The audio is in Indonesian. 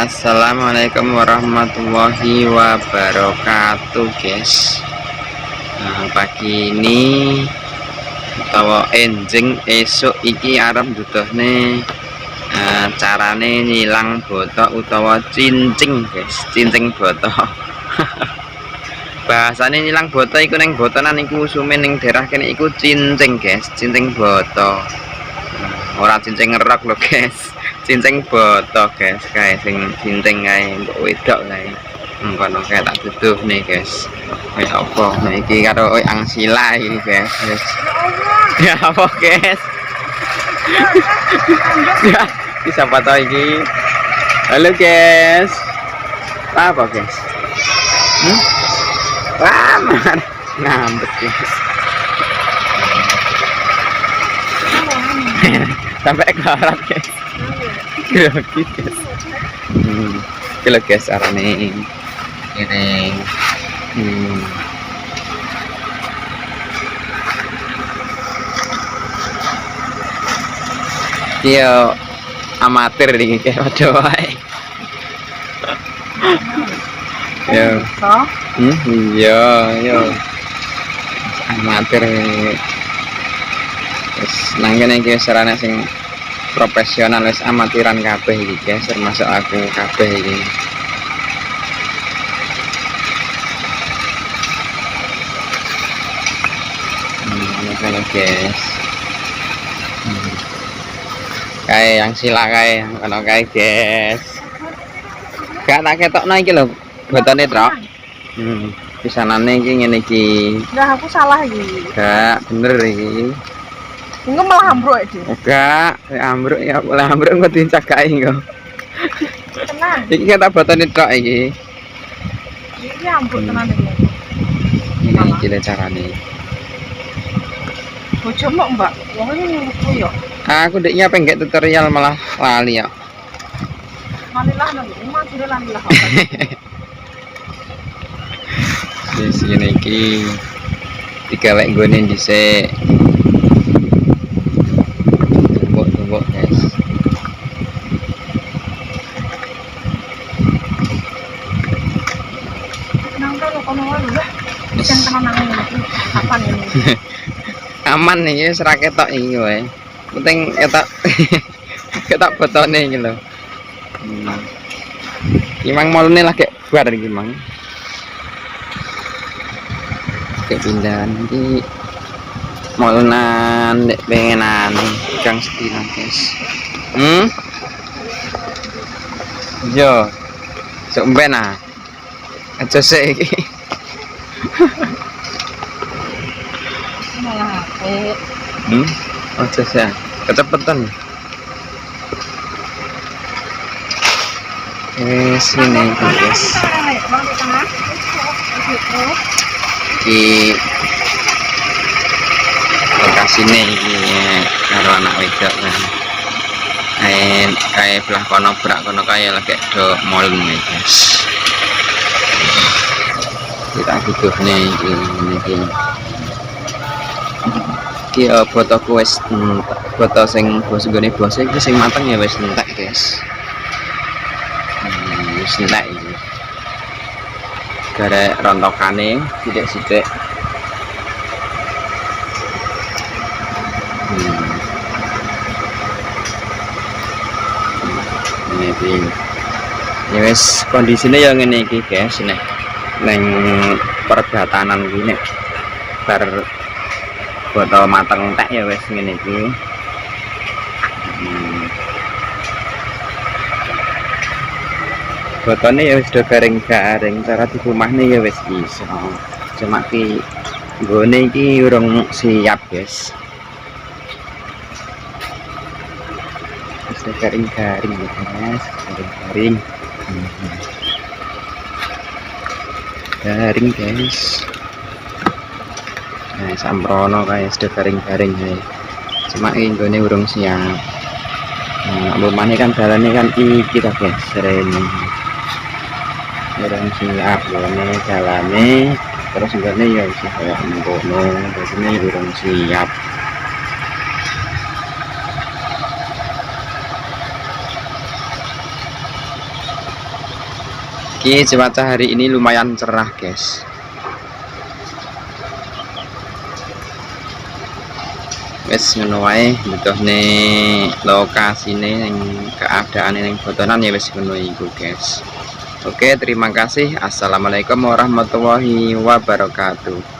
Assalamualaikum warahmatullahi wabarakatuh guys. Pagi ini utawa enjing esuk iki arep duduhne carane nyilang botok utawa cincing guys, cincing botok. Bahasane nyilang botok iku ning botonan iku usume ning daerah kene iku cincing guys, cincing botok. Ora cincing ngerok lho guys, cincing botok guys, kae sing cincing kae mbok wedok kae. Ngono kae tak duduh nih guys. Kaya apa? Nah iki karo angsila iki guys. Ya apa guys? Ya, bisa foto iki. Halo guys. Apa guys? Wah, ngambek guys. Sampai ke barat guys. Grogi guys. Kilo guys arane ini. Iya amatir iki kayak padha wae. Ya. Iya, iya. Amatir. Terus nang kene iki sarana sing profesional wis amatiran kabeh iki guys, termasuk aku kabeh iki. Halo guys. Kayak yang sila kayak ono kae guys. Gak tak ketokno iki lho, botone truk. Pisanane iki ngene iki. Enggak, aku salah iki. Gak bener iki. Engko malah ambruk iki. Enggak, ambruk ya boleh ambruk engko dicagaki engko. Tenang. Iki kata botone truk iki. Iki ambruk tenan iki. Ini iki le carane. Bojomu, Mbak. Wong iki nguku yo. Aku ndeknya pengen tutorial malah lali ya. Lalilah nang omah dire lalilah. Wis ngene iki. Digawe nggone dhisik. Tumbuk guys. Nang kene kono wae lho. Bisa tenan nang iki. Kapan ini? Aman nih wis ra ketok iki wae. Penting ketok botone iki lho. Imang molune lagi bar iki mang. Kayak pindahan iki molunan nek pengenan gang sedina guys. Yo. Sok mben ah. Aja sik iki. Malah apik. Aja sik. Kecepatan. Sini guys. Di lokasi ini karo anak wedok kan. Kayak belah kono brak kono kayak lagi do molen nih guys. Kita butuh nih ini. Iki fotoku wis foto sing bos gone bos iki sing mateng ya wis entek guys. Wis entek iki. Gara rontokane sithik-sithik. Ini iki. Ya wis kondisine ya ngene iki guys nek ning perbatanan iki nek bar botol mateng entek ya wis ngene iki. Botone ya wis do garing-garing, cara di rumahne ya wis iso. Cuma ki nggone iki urung siap, guys. Wis do garing-garing ya, guys. Garing-garing. Garing, guys. Nah, samprono kayak sudah garing-garing ya. Cuma ini nggone urung siap. Nah, rumahnya kan jalannya kan iki ta, guys. Serene. Urung siap nggone jalane, terus nggone ya wis kaya ngono, dene urung siap. Ki cuaca hari ini lumayan cerah guys. Wes ngono wae butuhne lokasine ning keadaane ning botonan ya wis ngono iku guys. Oke, terima kasih. Assalamualaikum warahmatullahi wabarakatuh.